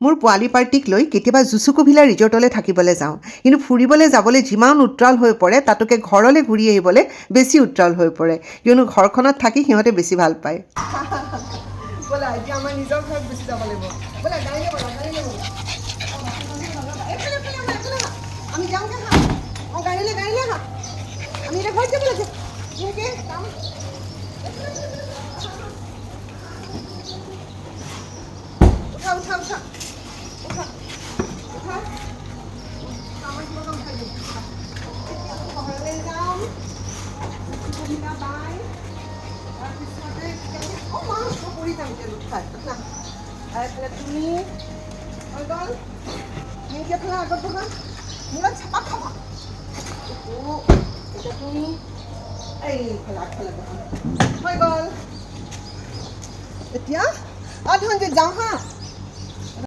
মোৰ পোৱালি পাৰ্টিক লৈ কেতিয়াবা জুচুকোভিলা ৰিজৰ্টলৈ থাকিবলৈ যাওঁ, কিন্তু ফুৰিবলৈ যাবলৈ যিমান উত্ৰাল হৈ পৰে তাতোকে ঘৰলৈ ঘূৰি আহিবলৈ বেছি উত্ৰাল হৈ পৰে, কিয়নো ঘৰখনত থাকি সিহঁতে বেছি ভাল পায়। ব'লা এতিয়া আমাৰ নিজৰ ঘৰত গুচি যাব লাগিব। ব'লা গাড়ীলৈ ব'লা, গাড়ীলৈ ব'লা। আমি যাওঁগে হা। অঁ গাড়ীলৈ হা। আমি এতিয়া ঘৰত যাব লাগে। উঠা উঠা উঠা উঠা উঠা। আমাৰ কিবা কাম থাকে। ঘৰলৈ যাম, জুচুকোভিলা বাই, তাৰপিছতে অঁ মা মই পৰি যাম এতিয়া উঠাই উঠা। এইফালে তুমি হৈ গ'ল, তুমি এইফালে আগত বহা, মূৰত চাপা খাবা। এতিয়া তুমি এইফালে আগফালে বহা, হৈ গ'ল। এতিয়া ধনজিত যাওঁ হা।